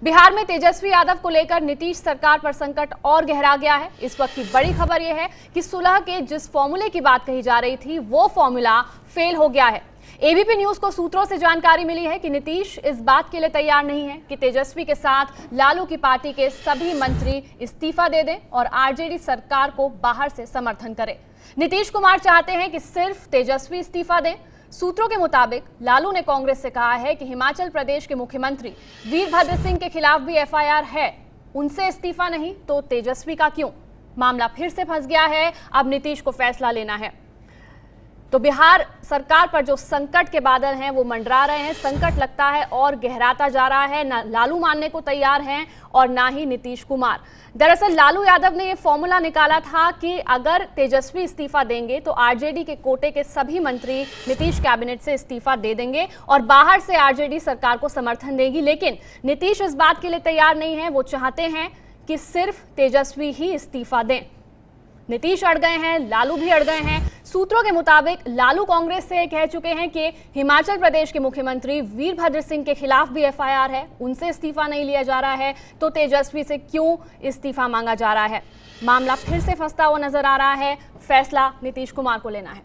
बिहार में तेजस्वी यादव को लेकर नीतीश सरकार पर संकट और गहरा गया है। इस वक्त की बड़ी खबर यह है कि सुलह के जिस फॉर्मूले की बात कही जा रही थी वो फॉर्मूला फेल हो गया है। एबीपी न्यूज को सूत्रों से जानकारी मिली है कि नीतीश इस बात के लिए तैयार नहीं है कि तेजस्वी के साथ लालू की पार्टी के सभी मंत्री इस्तीफा दे दें और आरजेडी सरकार को बाहर से समर्थन करें। नीतीश कुमार चाहते हैं कि सिर्फ तेजस्वी इस्तीफा दें। सूत्रों के मुताबिक लालू ने कांग्रेस से कहा है कि हिमाचल प्रदेश के मुख्यमंत्री वीरभद्र सिंह के खिलाफ भी एफआईआर है, उनसे इस्तीफा नहीं तो तेजस्वी का क्यों। मामला फिर से फंस गया है, अब नीतीश को फैसला लेना है। तो बिहार सरकार पर जो संकट के बादल हैं वो मंडरा रहे हैं। संकट लगता है और गहराता जा रहा है। ना लालू मानने को तैयार हैं और ना ही नीतीश कुमार। दरअसल लालू यादव ने ये फॉर्मूला निकाला था कि अगर तेजस्वी इस्तीफा देंगे तो आरजेडी के कोटे के सभी मंत्री नीतीश कैबिनेट से इस्तीफा दे देंगे और बाहर से आरजेडी सरकार को समर्थन देगी। लेकिन नीतीश इस बात के लिए तैयार नहीं है। वो चाहते हैं कि सिर्फ तेजस्वी ही इस्तीफा दें। नीतीश अड़ गए हैं, लालू भी अड़ गए हैं। सूत्रों के मुताबिक लालू कांग्रेस से कह चुके हैं कि हिमाचल प्रदेश के मुख्यमंत्री वीरभद्र सिंह के खिलाफ भी एफआईआर है, उनसे इस्तीफा नहीं लिया जा रहा है, तो तेजस्वी से क्यों इस्तीफा मांगा जा रहा है। मामला फिर से फंसता हुआ नजर आ रहा है। फैसला नीतीश कुमार को लेना है।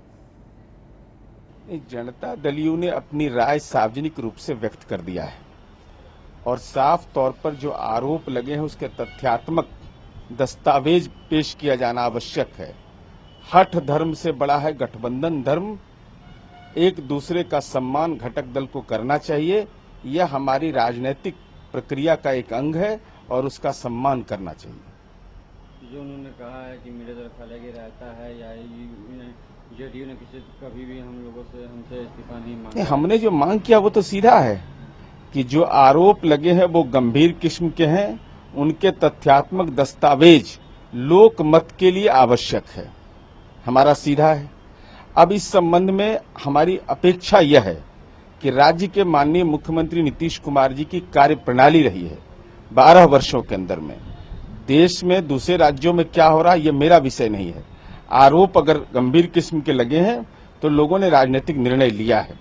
जनता दल यू ने अपनी राय सार्वजनिक रूप से व्यक्त कर दिया है और साफ तौर पर जो आरोप लगे हैं उसके तथ्यात्मक दस्तावेज पेश किया जाना आवश्यक है। हठ धर्म से बड़ा है गठबंधन धर्म। एक दूसरे का सम्मान घटक दल को करना चाहिए। यह हमारी राजनीतिक प्रक्रिया का एक अंग है और उसका सम्मान करना चाहिए। जो उन्होंने कहा है कि मेरे तरफ अलग ही रहता है या जेडीयू ने कभी भी हम लोगों से हमसे इस्तीफा नहीं मांगा। हमने जो मांग किया वो तो सीधा है कि जो आरोप लगे हैं वो गंभीर किस्म के हैं, उनके तथ्यात्मक दस्तावेज लोक मत के लिए आवश्यक है। हमारा सीधा है। अब इस संबंध में हमारी अपेक्षा यह है कि राज्य के माननीय मुख्यमंत्री नीतीश कुमार जी की कार्य प्रणाली रही है 12 वर्षों के अंदर में। देश में दूसरे राज्यों में क्या हो रहा है ये मेरा विषय नहीं है। आरोप अगर गंभीर किस्म के लगे हैं तो लोगों ने राजनीतिक निर्णय लिया है।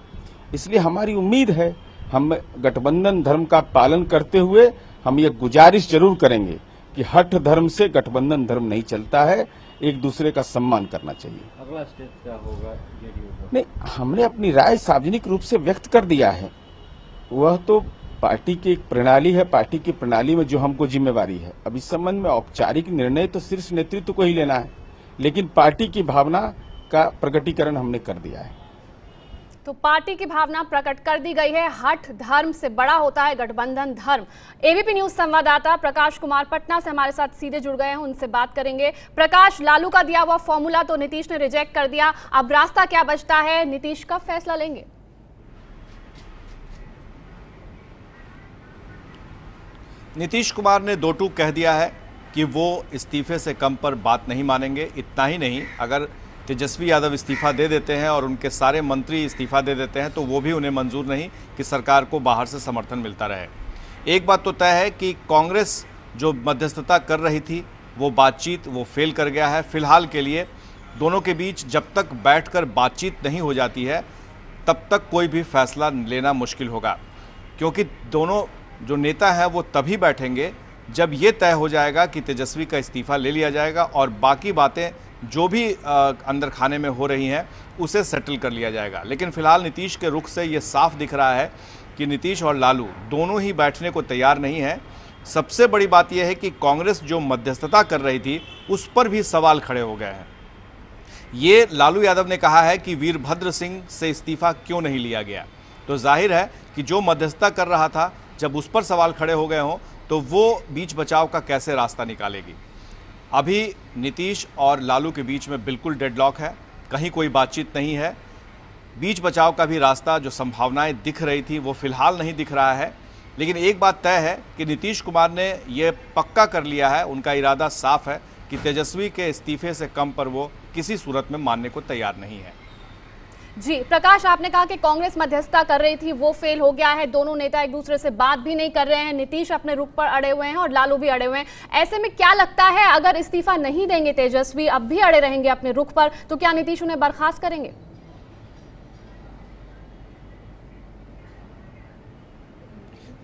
इसलिए हमारी उम्मीद है हम गठबंधन धर्म का पालन करते हुए हम ये गुजारिश जरूर करेंगे कि हठ धर्म से गठबंधन धर्म नहीं चलता है, एक दूसरे का सम्मान करना चाहिए। अगला स्टेप क्या होगा जेडीयू का? नहीं, हमने अपनी राय सार्वजनिक रूप से व्यक्त कर दिया है। वह तो पार्टी की एक प्रणाली है, पार्टी की प्रणाली में जो हमको जिम्मेवारी है। अब इस संबंध में औपचारिक निर्णय तो शीर्ष नेतृत्व को ही लेना है, लेकिन पार्टी की भावना का प्रकटीकरण हमने कर दिया है। तो पार्टी की भावना प्रकट कर दी गई है। हठ धर्म से बड़ा होता है गठबंधन धर्म। एबीपी न्यूज संवाददाता प्रकाश कुमार पटना से हमारे साथ सीधे जुड़ गए हैं, उनसे बात करेंगे। प्रकाश, लालू का दिया हुआ फॉर्मूला तो नीतीश ने रिजेक्ट कर दिया, अब रास्ता क्या बचता है? नीतीश कब फैसला लेंगे? नीतीश कुमार ने दो टूक कह दिया है कि वो इस्तीफे से कम पर बात नहीं मानेंगे। इतना ही नहीं, अगर तेजस्वी यादव इस्तीफा दे देते हैं और उनके सारे मंत्री इस्तीफा दे देते हैं तो वो भी उन्हें मंजूर नहीं कि सरकार को बाहर से समर्थन मिलता रहे। एक बात तो तय है कि कांग्रेस जो मध्यस्थता कर रही थी वो बातचीत वो फेल कर गया है। फिलहाल के लिए दोनों के बीच जब तक बैठकर बातचीत नहीं हो जाती है तब तक कोई भी फैसला लेना मुश्किल होगा, क्योंकि दोनों जो नेता हैं वो तभी बैठेंगे जब ये तय हो जाएगा कि तेजस्वी का इस्तीफा ले लिया जाएगा और बाकी बातें जो भी अंदर खाने में हो रही हैं उसे सेटल कर लिया जाएगा। लेकिन फिलहाल नीतीश के रुख से ये साफ दिख रहा है कि नीतीश और लालू दोनों ही बैठने को तैयार नहीं है। सबसे बड़ी बात यह है कि कांग्रेस जो मध्यस्थता कर रही थी उस पर भी सवाल खड़े हो गए हैं। ये लालू यादव ने कहा है कि वीरभद्र सिंह से इस्तीफा क्यों नहीं लिया गया, तो जाहिर है कि जो मध्यस्थता कर रहा था जब उस पर सवाल खड़े हो गए हों तो वो बीच बचाव का कैसे रास्ता निकालेगी। अभी नीतीश और लालू के बीच में बिल्कुल डेडलॉक है, कहीं कोई बातचीत नहीं है। बीच बचाव का भी रास्ता जो संभावनाएं दिख रही थी वो फिलहाल नहीं दिख रहा है। लेकिन एक बात तय है कि नीतीश कुमार ने ये पक्का कर लिया है, उनका इरादा साफ है कि तेजस्वी के इस्तीफे से कम पर वो किसी सूरत में मानने को तैयार नहीं है। जी प्रकाश, आपने कहा कि कांग्रेस मध्यस्थता कर रही थी वो फेल हो गया है, दोनों नेता एक दूसरे से बात भी नहीं कर रहे हैं, नीतीश अपने रुख पर अड़े हुए हैं और लालू भी अड़े हुए हैं। ऐसे में क्या लगता है, अगर इस्तीफा नहीं देंगे तेजस्वी, अब भी अड़े रहेंगे अपने रुख पर, तो क्या नीतीश उन्हें बर्खास्त करेंगे?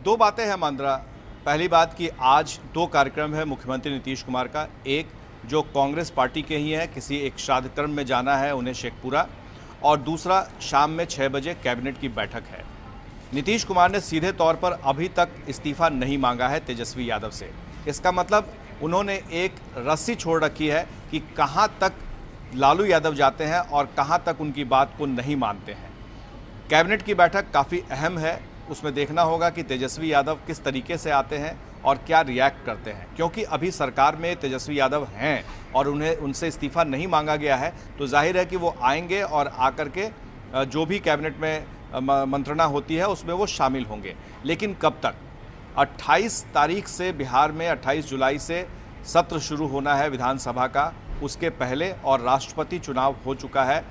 दो बातें हैं मांद्रा। पहली बात कि आज 2 कार्यक्रम है मुख्यमंत्री नीतीश कुमार का। एक जो कांग्रेस पार्टी के ही है, किसी एक श्राद्ध कर्म में जाना है उन्हें शेखपुरा, और दूसरा शाम में 6 बजे कैबिनेट की बैठक है। नीतीश कुमार ने सीधे तौर पर अभी तक इस्तीफा नहीं मांगा है तेजस्वी यादव से। इसका मतलब उन्होंने एक रस्सी छोड़ रखी है कि कहां तक लालू यादव जाते हैं और कहां तक उनकी बात को नहीं मानते हैं। कैबिनेट की बैठक काफ़ी अहम है, उसमें देखना होगा कि तेजस्वी यादव किस तरीके से आते हैं और क्या रिएक्ट करते हैं, क्योंकि अभी सरकार में तेजस्वी यादव हैं और उनसे इस्तीफा नहीं मांगा गया है, तो जाहिर है कि वो आएंगे और आकर के जो भी कैबिनेट में मंत्रणा होती है उसमें वो शामिल होंगे। लेकिन कब तक? 28 तारीख से बिहार में 28 जुलाई से सत्र शुरू होना है विधानसभा का, उसके पहले और राष्ट्रपति चुनाव हो चुका है।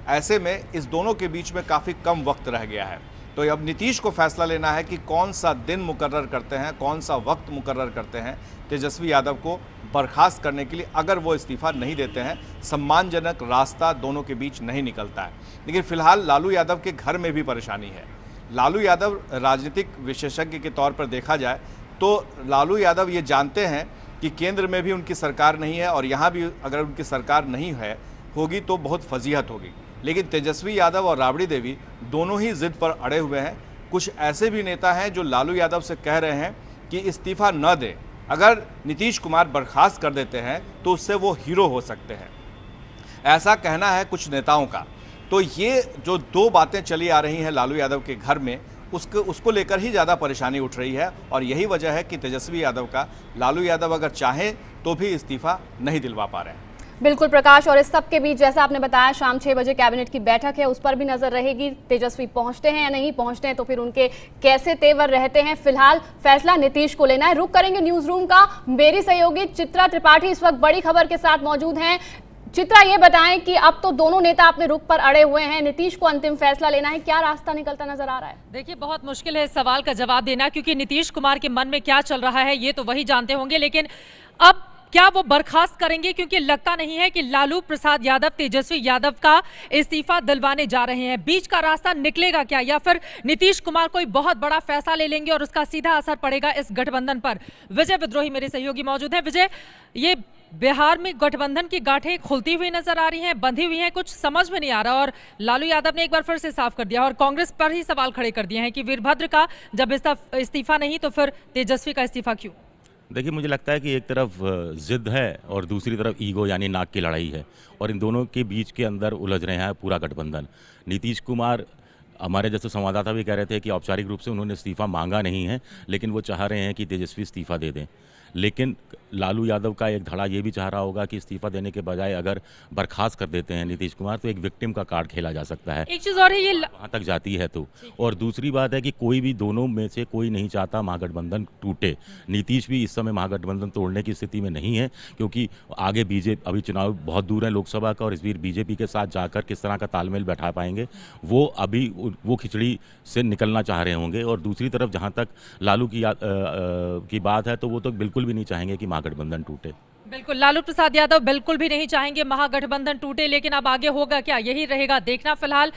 ऐसे में इस दोनों के बीच में काफ़ी कम वक्त रह गया है, तो अब नीतीश को फैसला लेना है कि कौन सा दिन मुकर्रर करते हैं, कौन सा वक्त मुकर्रर करते हैं तेजस्वी यादव को बर्खास्त करने के लिए। अगर वो इस्तीफा नहीं देते हैं, सम्मानजनक रास्ता दोनों के बीच नहीं निकलता है। लेकिन फिलहाल लालू यादव के घर में भी परेशानी है। लालू यादव राजनीतिक विशेषज्ञ के तौर पर देखा जाए तो लालू यादव ये जानते हैं कि केंद्र में भी उनकी सरकार नहीं है और यहाँ भी अगर उनकी सरकार नहीं होगी तो बहुत फजीहत होगी। लेकिन तेजस्वी यादव और राबड़ी देवी दोनों ही जिद पर अड़े हुए हैं। कुछ ऐसे भी नेता हैं जो लालू यादव से कह रहे हैं कि इस्तीफा न दे, अगर नीतीश कुमार बर्खास्त कर देते हैं तो उससे वो हीरो हो सकते हैं, ऐसा कहना है कुछ नेताओं का। तो ये जो 2 बातें चली आ रही हैं लालू यादव के घर में, उसको लेकर ही ज़्यादा परेशानी उठ रही है और यही वजह है कि तेजस्वी यादव का लालू यादव अगर चाहें तो भी इस्तीफा नहीं दिलवा पा रहे हैं। बिल्कुल प्रकाश, और इस सब के बीच जैसा आपने बताया शाम 6 बजे कैबिनेट की बैठक है, उस पर भी नजर रहेगी। तेजस्वी पहुंचते हैं या नहीं पहुंचते हैं तो फिर उनके कैसे तेवर रहते हैं। फिलहाल फैसला नीतीश को लेना है। रुक करेंगे न्यूज रूम का। मेरी सहयोगी चित्रा त्रिपाठी इस वक्त बड़ी खबर के साथ मौजूद हैं। चित्रा, ये बताएं कि अब तो दोनों नेता अपने रुख पर अड़े हुए हैं, नीतीश को अंतिम फैसला लेना है, क्या रास्ता निकलता नजर आ रहा है? देखिए, बहुत मुश्किल है इस सवाल का जवाब देना, क्योंकि नीतीश कुमार के मन में क्या चल रहा है ये तो वही जानते होंगे। लेकिन अब क्या वो बर्खास्त करेंगे? क्योंकि लगता नहीं है कि लालू प्रसाद यादव तेजस्वी यादव का इस्तीफा दिलवाने जा रहे हैं। बीच का रास्ता निकलेगा क्या, या फिर नीतीश कुमार कोई बहुत बड़ा फैसला ले लेंगे और उसका सीधा असर पड़ेगा इस गठबंधन पर? विजय विद्रोही मेरे सहयोगी मौजूद हैं। विजय, ये बिहार में गठबंधन की गांठें खुलती हुई नजर आ रही हैं, बंधी हुई हैं, कुछ समझ में नहीं आ रहा, और लालू यादव ने एक बार फिर से साफ कर दिया और कांग्रेस पर ही सवाल खड़े कर दिए हैं कि वीरभद्र का जब इस्तीफा नहीं तो फिर तेजस्वी का इस्तीफा क्यों? देखिए, मुझे लगता है कि एक तरफ जिद है और दूसरी तरफ ईगो यानी नाक की लड़ाई है, और इन दोनों के बीच के अंदर उलझ रहे हैं पूरा गठबंधन। नीतीश कुमार, हमारे जैसे संवाददाता भी कह रहे थे कि औपचारिक रूप से उन्होंने इस्तीफा मांगा नहीं है, लेकिन वो चाह रहे हैं कि तेजस्वी इस्तीफा दे दें। लेकिन लालू यादव का एक धड़ा ये भी चाह रहा होगा कि इस्तीफा देने के बजाय अगर बर्खास्त कर देते हैं नीतीश कुमार तो एक विक्टिम का कार्ड खेला जा सकता है। एक चीज और है, ये वहाँ तक जाती है तो, और दूसरी बात है कि कोई भी दोनों में से कोई नहीं चाहता महागठबंधन टूटे। नीतीश भी इस समय महागठबंधन तोड़ने की स्थिति में नहीं है, क्योंकि आगे बीजेपी, अभी चुनाव बहुत दूर है लोकसभा का, और इस बीच बीजेपी के साथ जाकर किस तरह का तालमेल बैठा पाएंगे वो अभी वो खिचड़ी से निकलना चाह रहे होंगे। और दूसरी तरफ जहाँ तक लालू की बात है तो वो तो बिल्कुल भी नहीं चाहेंगे कि महागठबंधन टूटे। बिल्कुल, लालू प्रसाद यादव बिल्कुल भी नहीं चाहेंगे महागठबंधन टूटे, लेकिन अब आगे होगा क्या यही रहेगा देखना। फिलहाल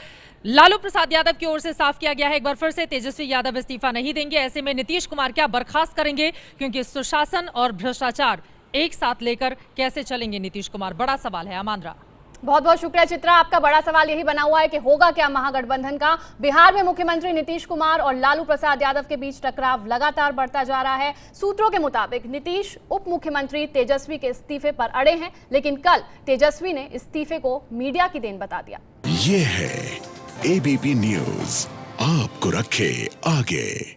लालू प्रसाद यादव की ओर से साफ किया गया है एक बार फिर से, तेजस्वी यादव इस्तीफा नहीं देंगे। ऐसे में नीतीश कुमार क्या बर्खास्त करेंगे? क्योंकि सुशासन और भ्रष्टाचार एक साथ लेकर कैसे चलेंगे नीतीश कुमार, बड़ा सवाल है। आमांद्रा, बहुत बहुत शुक्रिया चित्रा। आपका बड़ा सवाल यही बना हुआ है कि होगा क्या महागठबंधन का। बिहार में मुख्यमंत्री नीतीश कुमार और लालू प्रसाद यादव के बीच टकराव लगातार बढ़ता जा रहा है। सूत्रों के मुताबिक नीतीश उप मुख्यमंत्री तेजस्वी के इस्तीफे पर अड़े हैं, लेकिन कल तेजस्वी ने इस्तीफे को मीडिया की देन बता दिया। ये है एबीपी न्यूज, आपको रखे आगे।